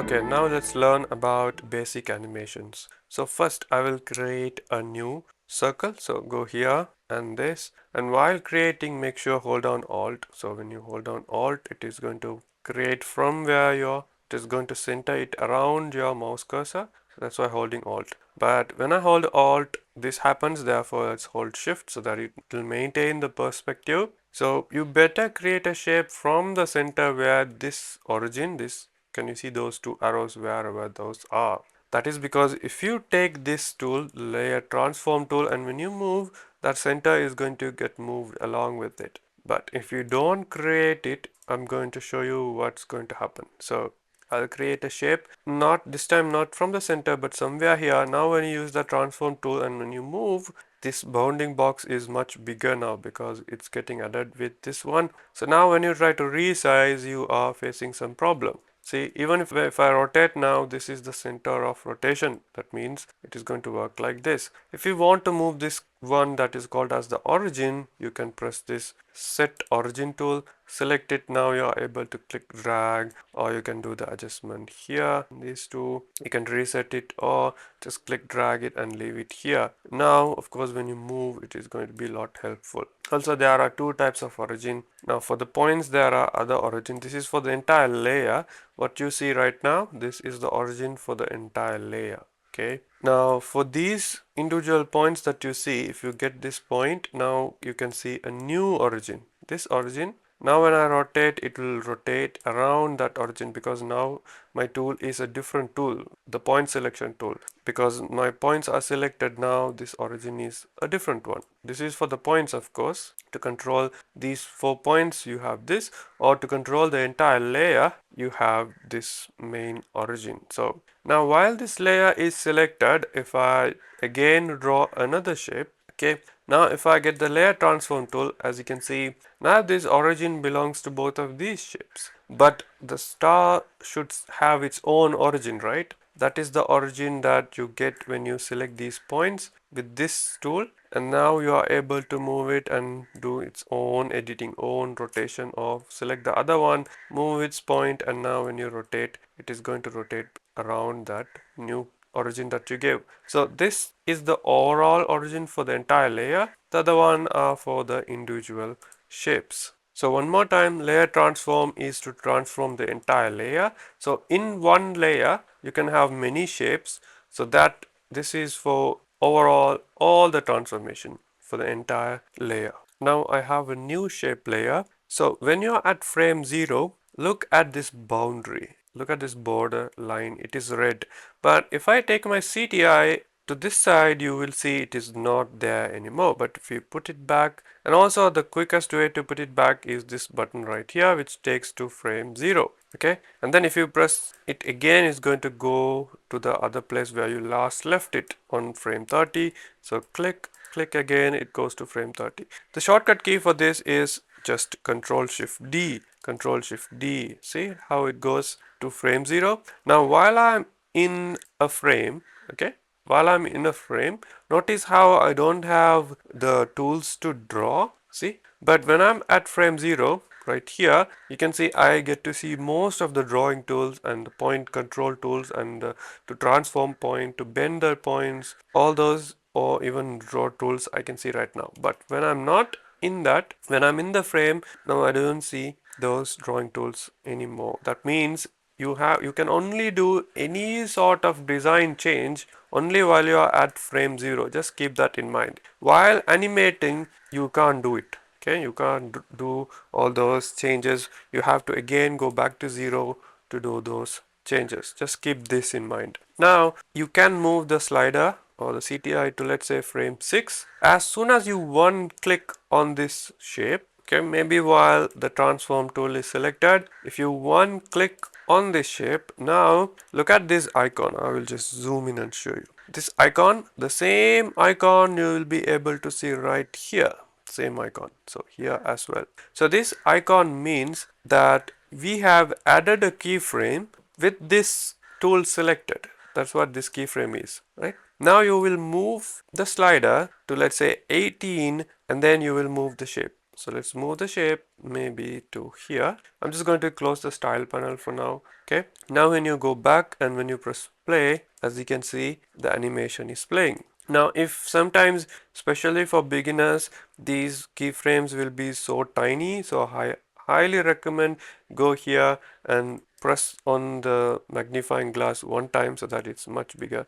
Okay, now let's learn about basic animations. So first I will create a new circle. So go here and this, and while creating make sure hold down Alt. So when you hold down Alt, it is going to create from where it is going to center it around your mouse cursor. So that's why holding Alt. But when I hold Alt, this happens, therefore let's hold Shift so that it will maintain the perspective. So you better create a shape from the center where this origin, this, can you see those two arrows wherever those are? That is because if you take this tool, layer transform tool, and when you move, that center is going to get moved along with it. But if you don't create it, I'm going to show you what's going to happen. So I'll create a shape, not this time not from the center but somewhere here. Now when you use the transform tool and when you move, this bounding box is much bigger now because it's getting added with this one. So now when you try to resize, you are facing some problem. See, even if I rotate now, this is the center of rotation. That means it is going to work like this. If you want to move this one that is called as the origin, you can press this set origin tool, select it. Now you are able to click drag, or you can do the adjustment here. These two, you can reset it or just click drag it and leave it here. Now of course when you move, it is going to be a lot helpful. Also there are two types of origin. Now for the points there are other origin. This is for the entire layer. What you see right now, this is the origin for the entire layer. Okay, now for these individual points that you see, if you get this point, now you can see a new origin. This origin, now when I rotate, it will rotate around that origin because now my tool is a different tool, the point selection tool. Because my points are selected now, this origin is a different one. This is for the points, of course. To control these 4 points, you have this, or to control the entire layer, you have this main origin. So now while this layer is selected, if I again draw another shape, okay, now if I get the layer transform tool, as you can see, now this origin belongs to both of these shapes, but the star should have its own origin, right? That is the origin that you get when you select these points with this tool, and now you are able to move it and do its own editing, own rotation, or select the other one, move its point, and now when you rotate, it is going to rotate around that new origin that you gave. So this is the overall origin for the entire layer. The other one are for the individual shapes. So one more time, layer transform is to transform the entire layer. So in one layer, you can have many shapes. So that this is for overall all the transformation for the entire layer. Now I have a new shape layer. So when you're at frame 0, look at this boundary. Look at this border line. It is red. But if I take my CTI to this side, you will see it is not there anymore. But if you put it back, and also the quickest way to put it back is this button right here, which takes to frame 0. Okay, and then if you press it again, it's going to go to the other place where you last left it on frame 30. So click again, it goes to frame 30. The shortcut key for this is just Control Shift D. Control Shift D. See how it goes to frame 0. Now while I'm in a frame, okay, while I'm in a frame, notice how I don't have the tools to draw. See, but when I'm at frame 0, right here, you can see I get to see most of the drawing tools and the point control tools, and to transform point, to bend the points, all those, or even draw tools I can see right now. But when I'm not in that, when I'm in the frame, now I don't see those drawing tools anymore. That means you can only do any sort of design change only while you are at frame 0. Just keep that in mind. While animating, you can't do it. Okay, you can't do all those changes. You have to again go back to 0 to do those changes. Just keep this in mind. Now you can move the slider or the CTI to, let's say, frame 6. As soon as you one click on this shape, okay, maybe while the transform tool is selected, if you one click on this shape, now look at this icon. I will just zoom in and show you this icon. The same icon you will be able to see right here, same icon, so here as well. So this icon means that we have added a keyframe with this tool selected. That's what this keyframe is, right? Now you will move the slider to, let's say, 18, and then you will move the shape. So let's move the shape maybe to here. I'm just going to close the style panel for now. Okay, now when you go back and when you press play, as you can see, the animation is playing. Now if sometimes, especially for beginners, these keyframes will be so tiny, so I highly recommend go here and press on the magnifying glass one time so that it's much bigger.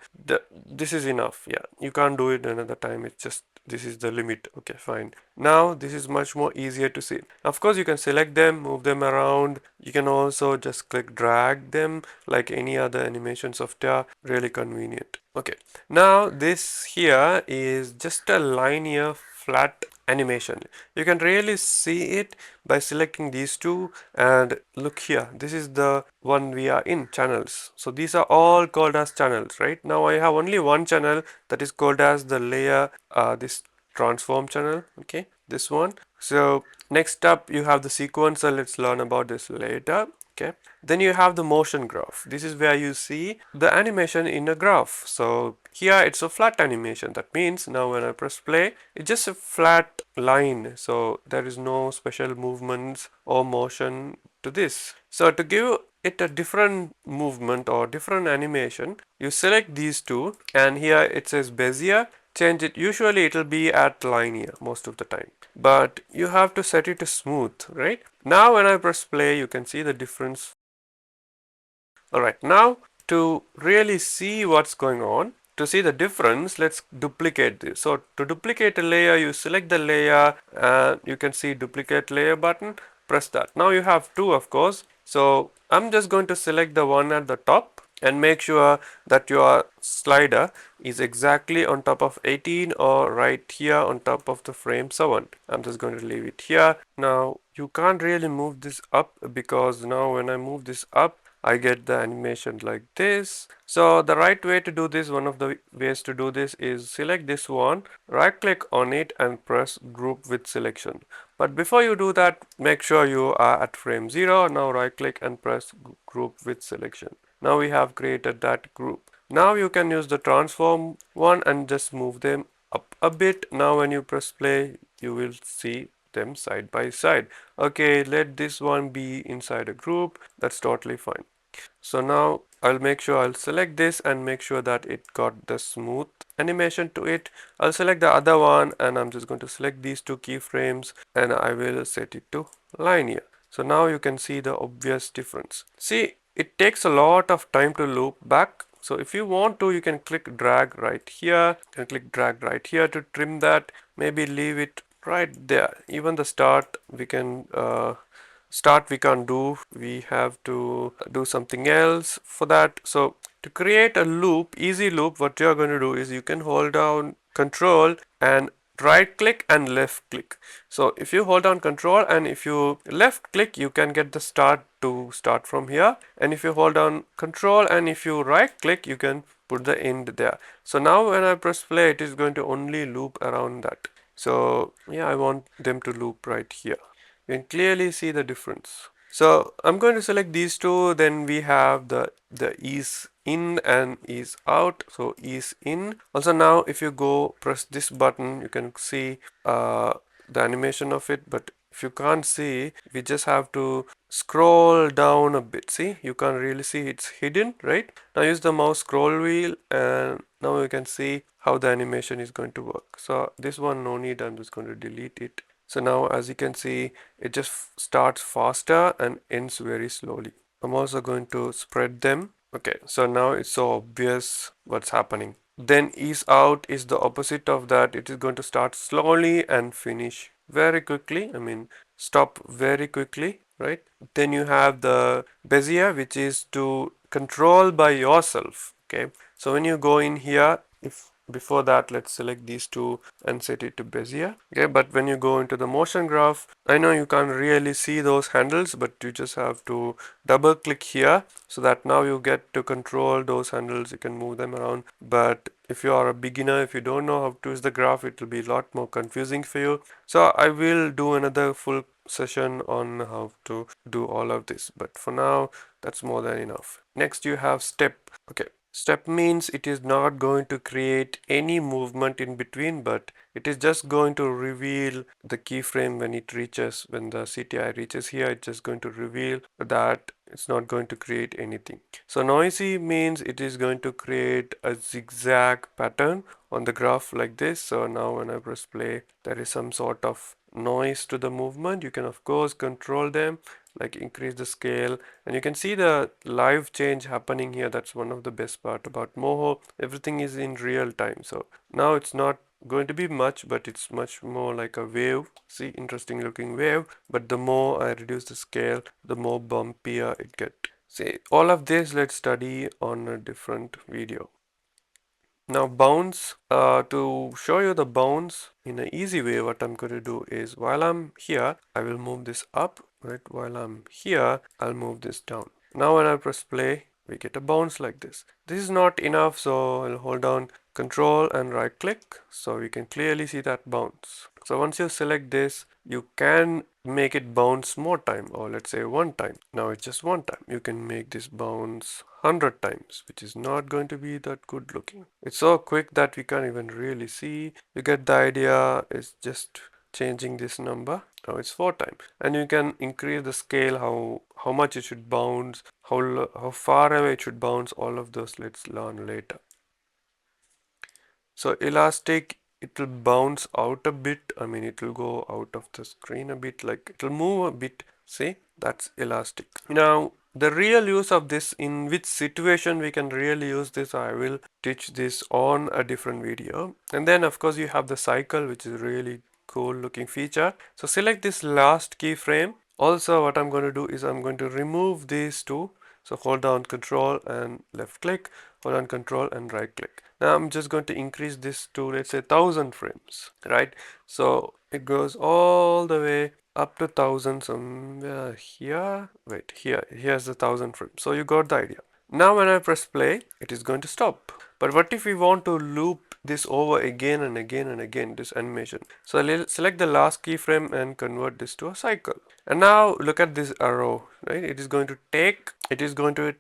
This is enough. Yeah, you can't do it another time. It's just this is the limit. Okay, fine. Now this is much more easier to see. Of course you can select them, move them around. You can also just click drag them like any other animation software. Really convenient. Okay, now this here is just a linear flat animation. You can really see it by selecting these two, and look here, this is the one we are in, channels. So these are all called as channels. Right now I have only one channel that is called as the layer, this transform channel. Okay, this one. So next up you have the sequencer. Let's learn about this later. Okay, then you have the motion graph. This is where you see the animation in a graph. So here it's a flat animation. That means now when I press play, it's just a flat line. So there is no special movements or motion to this. So to give it a different movement or different animation, you select these two, and here it says Bezier. Change it. Usually it will be at linear most of the time, but you have to set it to smooth. Right now when I press play, you can see the difference. Alright, now to really see what's going on, to see the difference, let's duplicate this. So to duplicate a layer, you select the layer and you can see duplicate layer button, press that. Now you have two, of course. So I'm just going to select the one at the top and make sure that your slider is exactly on top of 18 or right here on top of the frame 7. I'm just going to leave it here. Now you can't really move this up, because now when I move this up, I get the animation like this. So the right way to do this, one of the ways to do this is select this one, right click on it and press group with selection. But before you do that, make sure you are at frame 0. Now right click and press group with selection. Now we have created that group. Now you can use the transform one and just move them up a bit. Now when you press play, you will see them side by side. Okay, let this one be inside a group. That's totally fine. So now I'll make sure I'll select this and make sure that it got the smooth animation to it. I'll select the other one and I'm just going to select these two keyframes and I will set it to linear. So now you can see the obvious difference. See, it takes a lot of time to loop back. So if you want to, you can click drag right here and click drag right here to trim that. Maybe leave it right there. Even the start we can start we can't do, we have to do something else for that. So to create a loop, easy loop, what you're going to do is you can hold down control and right click and left click. So if you hold down control and if you left click, you can get the start to start from here, and if you hold down control and if you right click, you can put the end there. So now when I press play, it is going to only loop around that. So yeah, I want them to loop right here. You can clearly see the difference. So I'm going to select these two. Then we have the ease in and ease out. So ease in. Also now if you go press this button, you can see the animation of it. But if you can't see, we just have to scroll down a bit. See, you can't really see, it's hidden, right? Now use the mouse scroll wheel and now you can see how the animation is going to work. So this one, no need, I'm just going to delete it. So now as you can see, it just starts faster and ends very slowly. I'm also going to spread them. Okay, so now it's so obvious what's happening. Then ease out is the opposite of that. It is going to start slowly and finish very quickly. I mean, stop very quickly, right? Then you have the Bezier, which is to control by yourself. Okay, so when you go in here, if before that, let's select these two and set it to Bezier. Okay, but when you go into the motion graph, I know you can't really see those handles, but you just have to double click here so that now you get to control those handles. You can move them around. But if you are a beginner, if you don't know how to use the graph, it will be a lot more confusing for you. So I will do another full session on how to do all of this, but for now that's more than enough. Next you have step. Okay, Step means it is not going to create any movement in between, but it is just going to reveal the keyframe when it reaches, when the CTI reaches here, it's just going to reveal that it's not going to create anything. So noisy means it is going to create a zigzag pattern on the graph like this. So now when I press play, there is some sort of noise to the movement. You can of course control them, like increase the scale, and you can see the live change happening here. That's one of the best part about Moho. Everything is in real time. So now it's not going to be much, but it's much more like a wave. See, interesting looking wave, but the more I reduce the scale, the more bumpier it get. See, all of this let's study on a different video. Now bounce, to show you the bounce in an easy way, what I'm going to do is while I'm here, I will move this up, right? While I'm here, I'll move this down. Now when I press play, we get a bounce like this. This is not enough, so I'll hold down Control and right click so we can clearly see that bounce. So once you select this, you can make it bounce more time, or let's say one time. Now it's just one time. You can make this bounce 100 times, which is not going to be that good looking. It's so quick that we can't even really see. You get the idea. It's just changing this number. Now it's 4 times, and you can increase the scale, how much it should bounce, how far away it should bounce. All of those let's learn later. So elastic, it will bounce out a bit. I mean, it will go out of the screen a bit, like it will move a bit. See, that's elastic. Now, the real use of this, in which situation we can really use this, I will teach this on a different video. And then of course you have the cycle, which is really cool looking feature. So select this last keyframe. Also what I'm going to do is I'm going to remove these two. So hold down Control and left click, hold on Control and right click. Now I'm just going to increase this to, let's say, 1000 frames, right? So it goes all the way up to 1000 somewhere here. Wait, here's the 1000 frames. So you got the idea. Now when I press play, it is going to stop. But what if we want to loop this over again and again and again, this animation? So I'll select the last keyframe and convert this to a cycle. And now look at this arrow, right? It is going to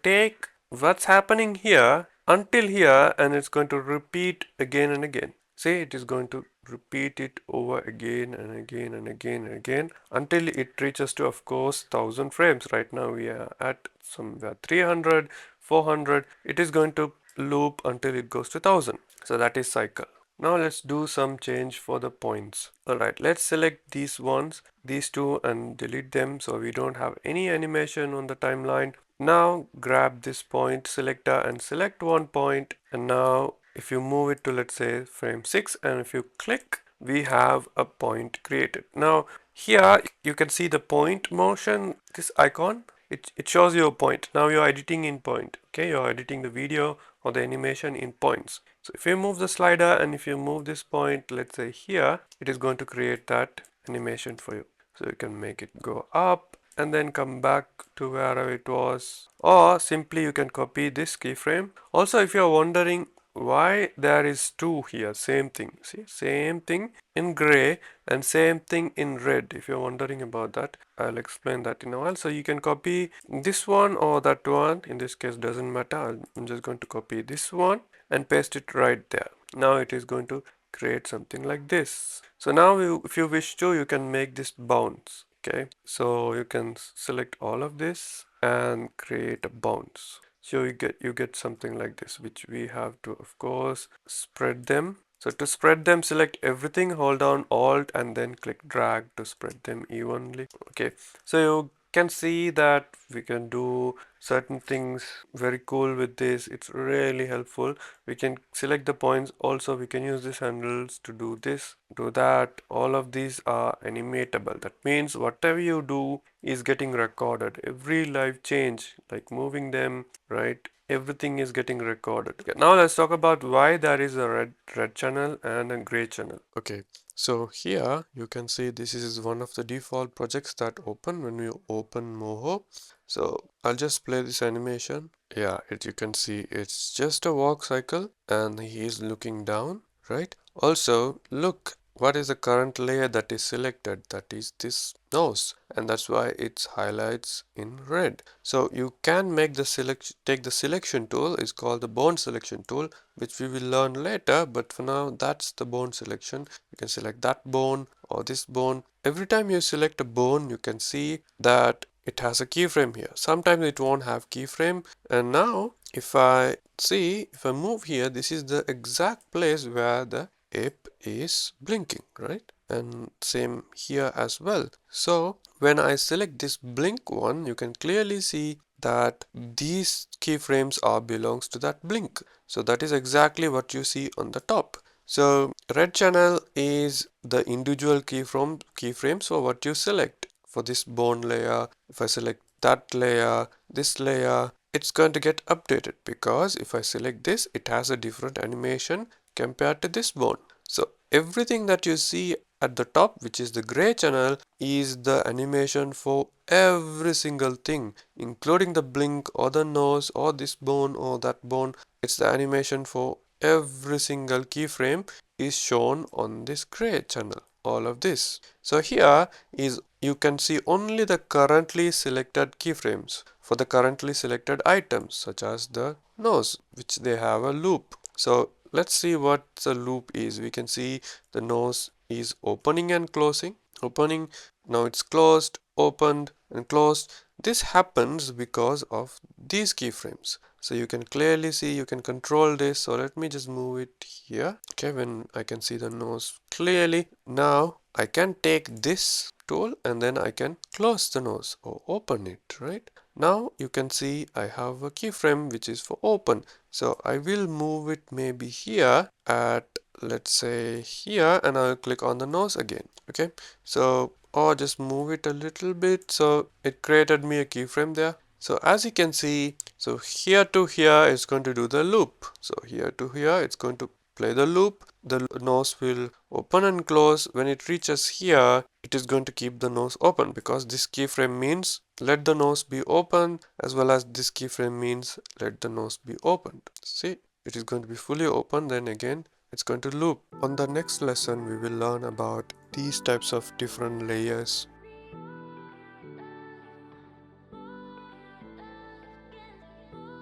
take what's happening here until here, and it's going to repeat again and again. See, it is going to repeat it over again and again and again and again until it reaches to, of course, 1000 frames. Right now we are at somewhere 300, 400. It is going to loop until it goes to 1000. So that is cycle. Now let's do some change for the points. Alright, let's select these ones, these two, and delete them so we don't have any animation on the timeline. Now grab this point selector and select one point, and now if you move it to, let's say, frame 6, and if you click, we have a point created. Now here you can see the point motion, this icon. It shows you a point. Now you're editing in point. Okay, you're editing the video or the animation in points. So if you move the slider and if you move this point, let's say here, it is going to create that animation for you. So you can make it go up and then come back to wherever it was, or simply you can copy this keyframe. Also, if you're wondering why there is two here, same thing, see, same thing in gray and same thing in red. If you're wondering about that, I'll explain that in a while. So you can copy this one or that one. In this case, doesn't matter. I'm just going to copy this one and paste it right there. Now it is going to create something like this. So now if you wish to, you can make this bounce. Okay, so you can select all of this and create a bounce. So you get something like this, which we have to, of course, spread them. So to spread them, select everything, hold down Alt and then click drag to spread them evenly. Okay, so you can see that we can do certain things very cool with this. It's really helpful. We can select the points. Also we can use these handles to do this, do that. All of these are animatable. That means whatever you do is getting recorded. Every live change, like moving them, right, everything is getting recorded. Okay, now let's talk about why there is a red channel and a gray channel. Okay, so here you can see this is one of the default projects that open when you open Moho. So I'll just play this animation. Yeah, you can see it's just a walk cycle and he is looking down, right? Also, look what is the current layer that is selected? That is this nose, and that's why it's highlights in red. So you can make the selection, take the selection tool, is called the bone selection tool, which we will learn later, but for now that's the bone selection. You can select that bone or this bone. Every time you select a bone, you can see that it has a keyframe here. Sometimes it won't have keyframe, and now if I see, if I move here, this is the exact place where the ape is blinking, right? And same here as well. So when I select this blink one, you can clearly see that these keyframes are belongs to that blink. So that is exactly what you see on the top. So red channel is the individual keyframes for what you select. For this bone layer, if I select that layer, this layer, it's going to get updated, because if I select this, it has a different animation compared to this bone. So everything that you see at the top, which is the gray channel, is the animation for every single thing, including the blink or the nose or this bone or that bone. It's the animation for every single keyframe is shown on this gray channel, all of this. So here is, you can see only the currently selected keyframes for the currently selected items, such as the nose, which they have a loop. So let's see what the loop is. We can see the nose is opening and closing, opening, now it's closed, opened and closed. This happens because of these keyframes. So you can clearly see, you can control this. So let me just move it here. Okay, when I can see the nose clearly. Now I can take this tool and then I can close the nose or open it, right? Now you can see I have a keyframe which is for open. So I will move it maybe here at, let's say here, and I'll click on the nose again. Okay, so or just move it a little bit. So it created me a keyframe there. So as you can see, so here to here is going to do the loop. So here to here it's going to play the loop. The nose will open and close. When it reaches here, it is going to keep the nose open, because this keyframe means let the nose be open, as well as this keyframe means let the nose be opened. See, it is going to be fully open, then again it's going to loop. On the next lesson we will learn about these types of different layers.